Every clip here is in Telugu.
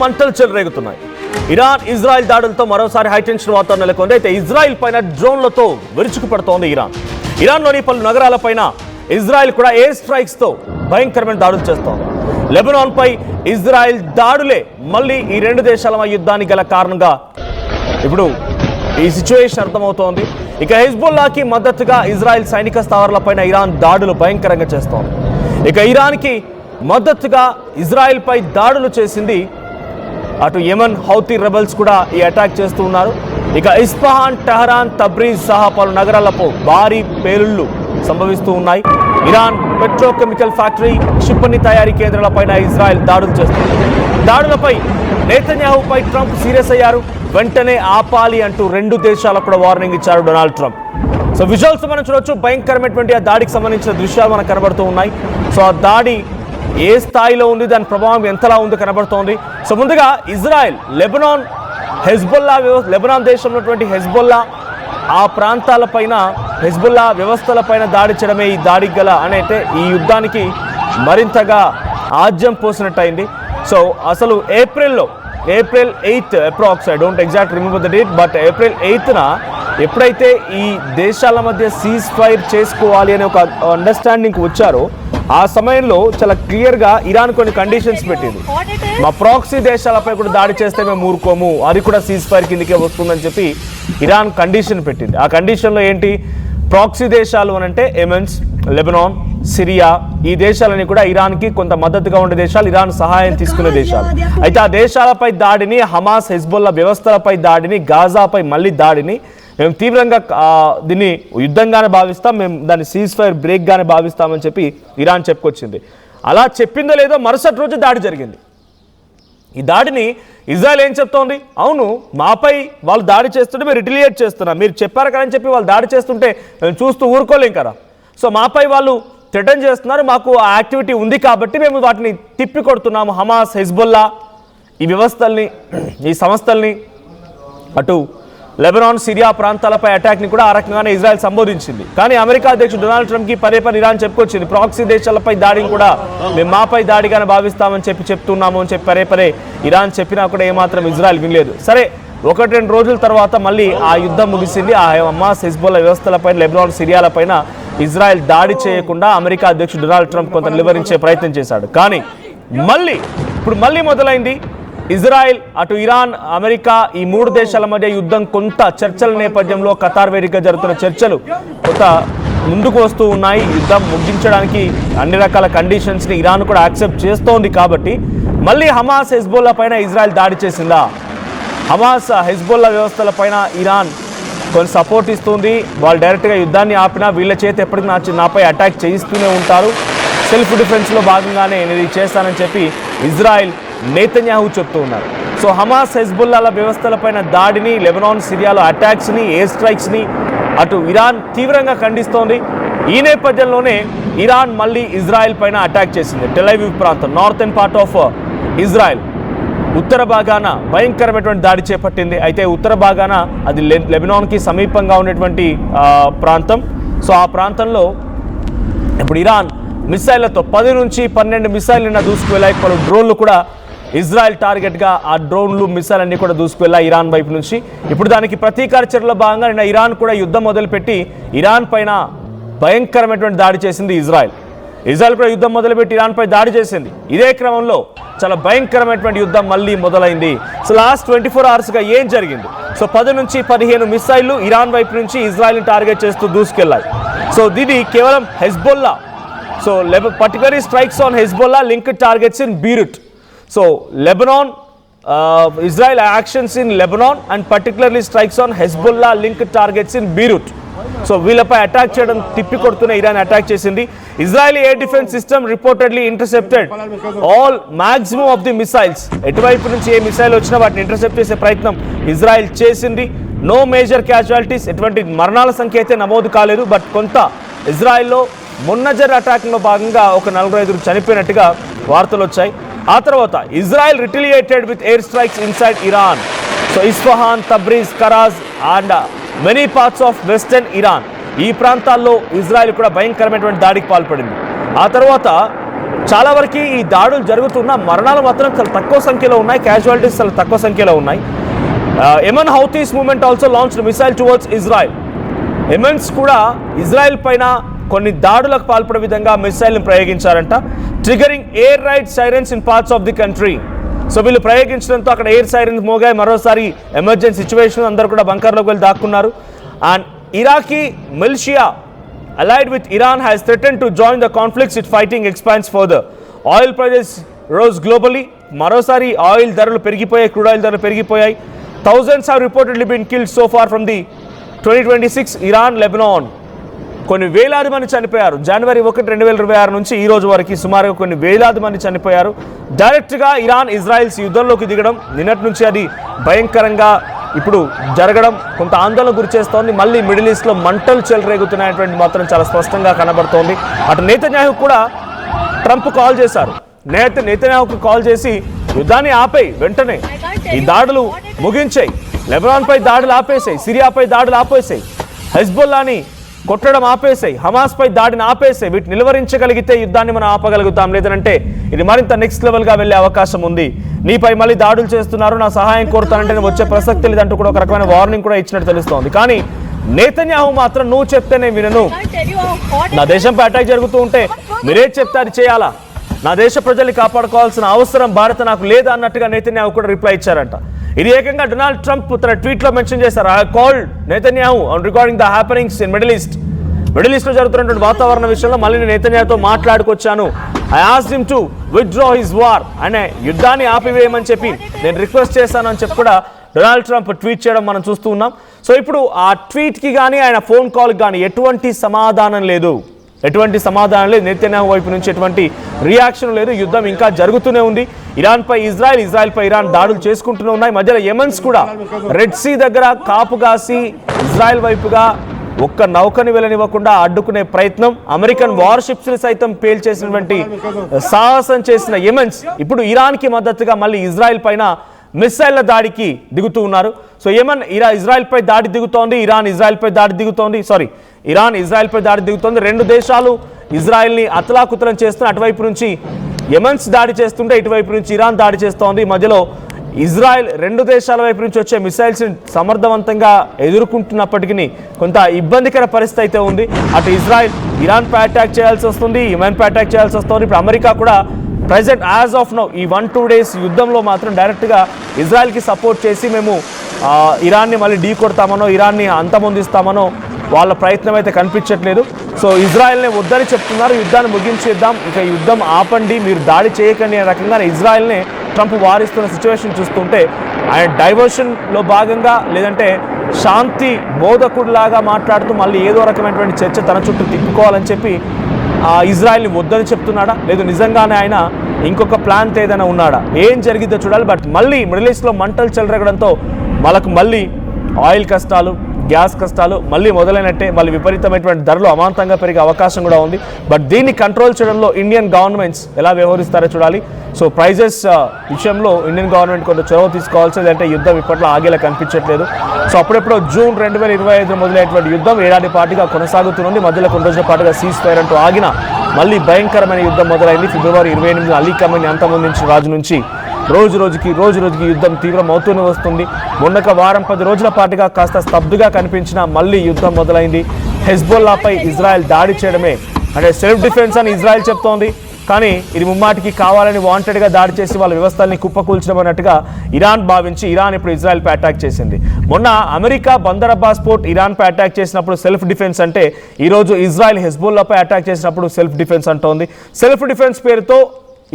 మంటలు చెలరేగుతున్నాయి. ఇరాన్ ఇజ్రాయెల్ దాడులతో మరోసారి హైటెన్షన్ వాతావరణం నెలకొంది. అయితే ఇజ్రాయెల్ పైన డ్రోన్లతో విరుచుకుపడుతోంది ఇరాన్లోని పలు నగరాలపైన ఇజ్రాయెల్ కూడా ఎయిర్ స్ట్రైక్స్ తో భయంకరమైన దాడులు చేస్తోంది. లెబనాన్ పై ఇజ్రాయెల్ దాడులే మళ్ళీ ఈ రెండు దేశాల యుద్ధానికి గల కారణంగా ఇప్పుడు ఈ సిచ్యువేషన్ అర్థమవుతోంది. ఇక హెజ్బుల్లాకి మద్దతుగా ఇజ్రాయెల్ సైనిక స్థావరాలపైన ఇరాన్ దాడులు భయంకరంగా చేస్తోంది. ఇక ఇరాన్కి మద్దతుగా ఇజ్రాయెల్ పై దాడులు చేసింది అటు యెమెన్ హౌతీ రెబల్స్ కూడా ఈ అటాక్ చేస్తూ ఉన్నారు. ఇక ఇస్ఫహాన్, టెహరాన్, తబ్రీజ్ సహా పలు నగరాలపై భారీ పేలుళ్లు సంభవిస్తూ ఉన్నాయి. ఇరాన్ పెట్రోకెమికల్ ఫ్యాక్టరీ, క్షిపణి తయారీ కేంద్రాలపైన ఇజ్రాయెల్ దాడులు చేస్తుంది. దాడులపై నెతన్యాహుపై ట్రంప్ సీరియస్ అయ్యారు. వెంటనే ఆపాలి అంటూ రెండు దేశాలకు కూడా వార్నింగ్ ఇచ్చారు డొనాల్డ్ ట్రంప్. సో విజువల్స్ మనం చూడొచ్చు. భయంకరమైనటువంటి ఆ దాడికి సంబంధించిన దృశ్యాలు మనకు కనబడుతూ ఉన్నాయి. సో ఆ దాడి ఏ స్థాయిలో ఉంది, దాని ప్రభావం ఎంతలా ఉందో కనబడుతోంది. సో ముందుగా ఇజ్రాయెల్ లెబనాన్ లెబనాన్ దేశంలో ఉన్నటువంటి హెజ్బుల్లా ఆ ప్రాంతాలపైన హెజ్బుల్లా వ్యవస్థలపైన దాడి చేయడమే ఈ దాడికి గల అయితే ఈ యుద్ధానికి మరింతగా ఆజ్యం పోసినట్టయింది. సో అసలు April 8 approx, I don't exact remember the date, but April 8న ఎప్పుడైతే ఈ దేశాల మధ్య సీజ్ ఫైర్ చేసుకోవాలి అనే ఒక అండర్స్టాండింగ్కి వచ్చారో ఆ సమయంలో చాలా క్లియర్గా ఇరాన్ కొన్ని కండిషన్స్ పెట్టింది. మా ప్రాక్సీ దేశాలపై కూడా దాడి చేస్తే మేము ఊరుకోము, అది కూడా సీజ్ ఫైర్ కిందకే వస్తుందని చెప్పి ఇరాన్ కండిషన్ పెట్టింది. ఆ కండిషన్లో ఏంటి, ప్రాక్సీ దేశాలు అని అంటే యెమెన్, లెబనాన్, సిరియా, ఈ దేశాలని కూడా ఇరాన్కి కొంత మద్దతుగా ఉండే దేశాలు, ఇరాన్ సహాయం తీసుకునే దేశాలు. అయితే ఆ దేశాలపై దాడిని, హమాస్ హెజ్బుల్లా వ్యవస్థలపై దాడిని, గాజాపై మళ్ళీ దాడిని మేము తీవ్రంగా దీన్ని యుద్ధంగానే భావిస్తాం, మేము దాన్ని సీజ్ ఫైర్ బ్రేక్గానే భావిస్తామని చెప్పి ఇరాన్ చెప్పుకొచ్చింది. అలా చెప్పిందో లేదో మరుసటి రోజు దాడి జరిగింది. ఈ దాడిని ఇజ్రాయెల్ ఏం చెప్తోంది, అవును మాపై వాళ్ళు దాడి చేస్తుంటే మీరు రిటిలియేట్ చేస్తున్నారు, మీరు చెప్పారు కదా అని చెప్పి వాళ్ళు దాడి చేస్తుంటే మేము చూస్తూ ఊరుకోలేం కదా, సో మాపై వాళ్ళు థ్రెటన్ చేస్తున్నారు, మాకు ఆ యాక్టివిటీ ఉంది కాబట్టి మేము వాటిని తిప్పి కొడుతున్నాము. హమాస్, హెజ్బుల్లా ఈ వ్యవస్థల్ని, ఈ సంస్థల్ని, అటు లెబనాన్, సిరియా ప్రాంతాలపై అటాక్ని కూడా ఆ రకంగానే ఇజ్రాయెల్ సంబోధించింది. కానీ అమెరికా అధ్యక్షుడు డొనాల్డ్ ట్రంప్కి పదే ఇరాన్ చెప్పుకొచ్చింది, ప్రాక్సీ దేశాలపై దాడిని కూడా మేము మాపై దాడిగానే భావిస్తామని చెప్తున్నాము అని చెప్పి పదే ఇరాన్ చెప్పినా కూడా ఏమాత్రం ఇజ్రాయెల్ వినలేదు. సరే 1-2 రోజుల తర్వాత మళ్ళీ ఆ యుద్ధం ముగిసింది. ఆ హమాస్, హెజ్బుల్లా వ్యవస్థలపైన, లెబనాన్, సిరియాలపైన ఇజ్రాయెల్ దాడి చేయకుండా అమెరికా అధ్యక్షుడు డొనాల్డ్ ట్రంప్ కొంత నిలువరించే ప్రయత్నం చేశాడు. కానీ ఇప్పుడు మళ్ళీ మొదలైంది. ఇజ్రాయెల్, అటు ఇరాన్, అమెరికా ఈ 3 దేశాల మధ్య యుద్ధం కొంత చర్చల నేపథ్యంలో ఖతార్ వేదికగా జరుగుతున్న చర్చలు కొంత ముందుకు వస్తూ ఉన్నాయి. యుద్ధం ముగించడానికి అన్ని రకాల కండిషన్స్ని ఇరాన్ కూడా యాక్సెప్ట్ చేస్తోంది. కాబట్టి మళ్ళీ హమాస్, హెజ్బుల్లా పైన ఇజ్రాయెల్ దాడి చేసిందా? హమాస్, హెజ్బుల్లా వ్యవస్థలపైన ఇరాన్ కొంచెం సపోర్ట్ ఇస్తుంది. వాళ్ళు డైరెక్ట్గా యుద్ధాన్ని ఆపినా వీళ్ళ చేతి ఎప్పటికీ నాపై అటాక్ చేయిస్తూనే ఉంటారు, సెల్ఫ్ డిఫెన్స్లో భాగంగానే నేను ఇది చేస్తానని చెప్పి ఇజ్రాయెల్ నెతన్యాహు చెప్తూ ఉన్నారు. సో హమాస్, హెజ్బుల్లాల వ్యవస్థలపైన దాడిని, లెబనాన్, సిరియాలో అటాక్స్ని, ఎయిర్ స్ట్రైక్స్ని అటు ఇరాన్ తీవ్రంగా ఖండిస్తోంది. ఈ నేపథ్యంలోనే ఇరాన్ మళ్ళీ ఇజ్రాయెల్ పైన అటాక్ చేసింది. టెల్ అవీవ్ ప్రాంతం, నార్థన్ పార్ట్ ఆఫ్ ఇజ్రాయెల్ ఉత్తర భాగాన భయంకరమైనటువంటి దాడి చేపట్టింది. అయితే ఉత్తర భాగాన అది లెబనాన్కి సమీపంగా ఉన్నటువంటి ప్రాంతం. సో ఆ ప్రాంతంలో ఇప్పుడు ఇరాన్ మిసైళ్లతో 10 నుంచి 12 మిసైల్ నిన్న దూసుకువెళ్ళాయి. పలు డ్రోన్లు కూడా ఇజ్రాయెల్ టార్గెట్గా ఆ డ్రోన్లు, మిసైల్ అన్ని కూడా దూసుకువెళ్ళాయి ఇరాన్ వైపు నుంచి. ఇప్పుడు దానికి ప్రతీకార చర్యలో భాగంగా నిన్న ఇరాన్ కూడా యుద్ధం మొదలుపెట్టి ఇరాన్ పైన భయంకరమైనటువంటి దాడి చేసింది ఇజ్రాయెల్ కూడా యుద్ధం మొదలుపెట్టి ఇరాన్పై దాడి చేసింది. ఇదే క్రమంలో చాలా భయంకరమైనటువంటి యుద్ధం మళ్ళీ మొదలైంది. సో లాస్ట్ 24 అవర్స్గా ఏం జరిగింది? సో 10 నుంచి 15 మిసైళ్లు ఇరాన్ వైపు నుంచి ఇజ్రాయెల్ని టార్గెట్ చేస్తూ దూసుకెళ్లాయి. సో ఇది కేవలం Hezbollah. So particularly strikes on Hezbollah linked targets in Beirut. So Lebanon, Israel actions in Lebanon and particularly strikes on Hezbollah linked targets in Beirut. So వీళ్ళపై అటాక్ చేయడం తిప్పి కొడుతున్న ఇరాన్ అటాక్ చేసింది. Israeli air defence system reportedly intercepted all maximum of the missiles. ఎటువైపు నుంచి ఏ మిసైల్ వచ్చినా వాటిని ఇంటర్సెప్ట్ చేసే ప్రయత్నం ఇజ్రాయెల్ చేసింది. నో మేజర్ క్యాజువాలిటీస్, ఎటువంటి మరణాల సంఖ్య అయితే నమోదు కాలేదు. బట్ కొంత ఇజ్రాయెల్లో మొన్న జరిగిన అటాక్లో భాగంగా ఒక 4-5 చనిపోయినట్టుగా వార్తలు వచ్చాయి. ఆ తర్వాత Israel retaliated with air strikes inside Iran. So Isfahan, Tabriz, Karaj and many parts of western Iran, ఈ ప్రాంతాల్లో ఇజ్రాయెల్ కూడా భయంకరమైనటువంటి దాడికి పాల్పడింది. ఆ తర్వాత చాలా వరకు ఈ దాడులు జరుగుతున్న మరణాలు మాత్రం చాలా తక్కువ సంఖ్యలో ఉన్నాయి, క్యాజువాలిటీస్ చాలా తక్కువ సంఖ్యలో ఉన్నాయి. Yemen Houthis movement also launched missile towards Israel. Yemens కూడా ఇజ్రాయెల్ పైన కొన్ని దాడులకు పాల్పడే విధంగా మిసైల్ని ప్రయోగించారంట. Triggering air raid sirens in parts of the country. So వీళ్ళు ప్రయోగించడంతో అక్కడ ఎయిర్ సైరన్స్ మోగాయి. మరోసారి ఎమర్జెన్సీ సిచ్యువేషన్, అందరూ కూడా బంకర్లోకి వెళ్ళి దాక్కున్నారు. And Iraqi militia allied with Iran has threatened to join the conflicts if fighting expands further. Oil prices rose globally. మరోసారి ఆయిల్ ధరలు పెరిగిపోయాయి, క్రూడ్ ఆయిల్ ధరలు పెరిగిపోయాయి. Thousands have reportedly been killed so far from the 2026 Iran Lebanon. కొన్ని వేలాది మంది చనిపోయారు. జనవరి 1, 2026 నుంచి ఈ రోజు వరకు సుమారుగా కొన్ని వేలాది మంది చనిపోయారు. డైరెక్ట్గా ఇరాన్ ఇజ్రాయెల్స్ యుద్ధంలోకి దిగడం, నిన్నటి నుంచి అది భయంకరంగా ఇప్పుడు జరగడం కొంత ఆందోళన గురి చేస్తోంది. మళ్ళీ మిడిల్ ఈస్ట్లో మంటలు చెలరేగుతున్నటువంటి మాత్రం చాలా స్పష్టంగా కనబడుతోంది. అటు నెతన్యాహు కూడా ట్రంప్ కాల్ చేశారు. నెతన్యాహుకు కాల్ చేసి యుద్ధాన్ని ఆపేయి, వెంటనే ఈ దాడులు ముగించేయి, లెబనాన్పై దాడులు ఆపేసాయి, సిరియాపై దాడులు ఆపేసాయి, హెజ్బుల్లాని కొట్టడం ఆపేసాయి, హమాస్పై దాడిని ఆపేసాయి. వీటిని నిలువరించగలిగితే యుద్ధాన్ని మనం ఆపగలుగుతాం, లేదంటే ఇది మరింత నెక్స్ట్ లెవెల్గా వెళ్ళే అవకాశం ఉంది. నీపై మళ్ళీ దాడులు చేస్తున్నారు, నా సహాయం కోరుతానంటే నేను వచ్చే ప్రసక్తి లేదంటూ కూడా ఒక రకమైన వార్నింగ్ కూడా ఇచ్చినట్టు తెలుస్తోంది. కానీ నెతన్యాహు మాత్రం నువ్వు చెప్తేనే వినను, నా దేశంపై అటాక్ జరుగుతూ ఉంటే మీరే చెప్తే అది చేయాలా, నా దేశ ప్రజల్ని కాపాడుకోవాల్సిన అవసరం భారత నాకు లేదా అన్నట్టుగా నెతన్యాహు కూడా రిప్లై ఇచ్చారంట. ఇది ఏకంగా డొనాల్డ్ ట్రంప్ తన ట్వీట్లో మెన్షన్ చేశారు. I called Netanyahu on regarding the happenings in middle ఈస్ట్లో జరుగుతున్నటువంటి వాతావరణ విషయంలో మళ్ళీ నేను నెతన్యాహుతో మాట్లాడుకొచ్చాను. I asked him to withdraw his war, అనే యుద్ధాన్ని ఆపివేయమని చెప్పి నేను రిక్వెస్ట్ చేశాను అని చెప్పి కూడా డొనాల్డ్ ట్రంప్ ట్వీట్ చేయడం మనం చూస్తూ ఉన్నాం. సో ఇప్పుడు ఆ ట్వీట్కి కానీ ఆయన ఫోన్ కాల్కి కానీ ఎటువంటి సమాధానం లేదు. నెతన్యాహు వైపు నుంచి ఎటువంటి రియాక్షన్ లేదు. యుద్ధం ఇంకా జరుగుతూనే ఉంది. ఇరాన్పై ఇజ్రాయెల్పై ఇరాన్ దాడులు చేసుకుంటూనే ఉన్నాయి. మధ్యలో యెమెన్స్ కూడా రెడ్ సీ దగ్గర కాపు కాసి ఇజ్రాయెల్ వైపుగా ఒక్క నౌకని వెళ్ళనివ్వకుండా అడ్డుకునే ప్రయత్నం, అమెరికన్ వార్షిప్స్ని సైతం పేల్చేసినటువంటి సాహసం చేసిన యెమెన్స్ ఇప్పుడు ఇరాన్కి మద్దతుగా మళ్ళీ ఇజ్రాయెల్ పైన మిసైళ్ల దాడికి దిగుతూ ఉన్నారు. సో ఇజ్రాయెల్పై దాడి దిగుతోంది, ఇరాన్ ఇజ్రాయెల్పై దాడి దిగుతోంది. రెండు దేశాలు ఇజ్రాయెల్ని అతలాకుతలం చేస్తున్న, అటువైపు నుంచి యెమెన్స్ దాడి చేస్తుంటే ఇటువైపు నుంచి ఇరాన్ దాడి చేస్తోంది. మధ్యలో ఇజ్రాయెల్ రెండు దేశాల వైపు నుంచి వచ్చే మిసైల్స్ని సమర్థవంతంగా ఎదుర్కొంటున్నప్పటికీ కొంత ఇబ్బందికర పరిస్థితి అయితే ఉంది. అటు ఇరాన్పై అటాక్ చేయాల్సి వస్తుంది, యెమెన్పై అటాక్ చేయాల్సి వస్తుంది. ఇప్పుడు అమెరికా కూడా ప్రెజెంట్ యాజ్ ఆఫ్ నౌ ఈ 1-2 డేస్ యుద్ధంలో మాత్రం డైరెక్ట్గా ఇజ్రాయెల్కి సపోర్ట్ చేసి మేము ఇరాన్ని మళ్ళీ ఢీ కొడతామనో, ఇరాన్ని అంతమొందిస్తామనో వాళ్ళ ప్రయత్నం అయితే కనిపించట్లేదు. సో ఇజ్రాయెల్ని వద్దని చెప్తున్నారు, యుద్ధాన్ని ముగించేద్దాం, ఇక యుద్ధం ఆపండి, మీరు దాడి చేయకండి అనే రకంగా ఇజ్రాయెల్ని ట్రంప్ వారిస్తున్న సిచ్యువేషన్ చూస్తుంటే ఆయన డైవర్షన్లో భాగంగా లేదంటే శాంతి బోధకుడిలాగా మాట్లాడుతూ మళ్ళీ ఏదో రకమైనటువంటి చర్చ తన చుట్టూ తిప్పుకోవాలని చెప్పి ఇజ్రాయెల్ని వద్దని చెప్తున్నాడా, లేదు నిజంగానే ఆయన ఇంకొక ప్లాన్తో ఏదైనా ఉన్నాడా, ఏం జరిగిద్దో చూడాలి. బట్ మళ్ళీ మిడిల్ ఈస్ట్లో మంటలు చెలరగడంతో వాళ్ళకు మళ్ళీ ఆయిల్ కష్టాలు, గ్యాస్ కష్టాలు మళ్ళీ మొదలైనట్టే. మళ్ళీ విపరీతమైనటువంటి ధరలు అమాంతంగా పెరిగే అవకాశం కూడా ఉంది. బట్ దీన్ని కంట్రోల్ చేయడంలో ఇండియన్ గవర్నమెంట్స్ ఎలా వ్యవహరిస్తారో చూడాలి. సో ప్రైజెస్ విషయంలో ఇండియన్ గవర్నమెంట్ కొంత చొరవ తీసుకోవాల్సి, లేదంటే యుద్ధం ఇప్పట్లో ఆగేలా కనిపించట్లేదు. సో అప్పుడెప్పుడో జూన్ 2025 మొదలైనటువంటి యుద్ధం ఏడాది పాటుగా కొనసాగుతుంది. మధ్యలో కొన్ని రోజుల పాటుగా సీజ్ ఫైర్ అంటూ ఆగిన మళ్ళీ భయంకరమైన యుద్ధం మొదలైంది. ఫిబ్రవరి 28 అలీ ఖమేనీ అంతమొందించిన రోజు నుంచి రోజు రోజుకి యుద్ధం తీవ్రం అవుతూనే వస్తుంది. మొన్నక వారం 10 రోజుల పాటుగా కాస్త స్తబ్దుగా కనిపించిన మళ్ళీ యుద్ధం మొదలైంది. హెజ్బుల్లాపై ఇజ్రాయెల్ దాడి చేయడమే అంటే సెల్ఫ్ డిఫెన్స్ అని ఇజ్రాయెల్ చెప్తోంది. కానీ ఇది ముమ్మాటికి కావాలని వాంటెడ్గా దాడి చేసి వాళ్ళ వ్యవస్థల్ని కుప్పకూల్చడం అన్నట్టుగా ఇరాన్ భావించి ఇరాన్ ఇప్పుడు ఇజ్రాయెల్పై అటాక్ చేసింది. మొన్న అమెరికా బందర్ అబ్బాస్ పోర్ట్ ఇరాన్పై అటాక్ చేసినప్పుడు సెల్ఫ్ డిఫెన్స్ అంటే, ఈరోజు ఇజ్రాయెల్ హెజ్బుల్లాపై అటాక్ చేసినప్పుడు సెల్ఫ్ డిఫెన్స్ అంటోంది. సెల్ఫ్ డిఫెన్స్ పేరుతో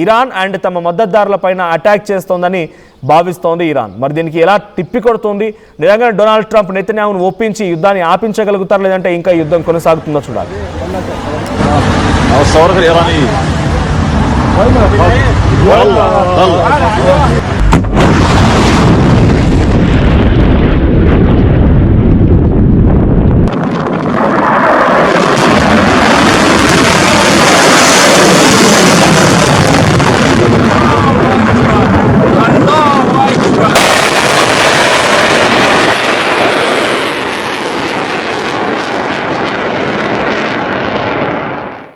ఇరాన్ అండ్ తమ మద్దతుదారుల పైన అటాక్ చేస్తోందని భావిస్తోంది ఇరాన్. మరి దీనికి ఎలా తిప్పికొడుతుంది? నిజంగా డొనాల్డ్ ట్రంప్ నెతన్యాహును ఒప్పించి యుద్ధాన్ని ఆపించగలుగుతారు, లేదంటే ఇంకా యుద్ధం కొనసాగుతుందో చూడాలి.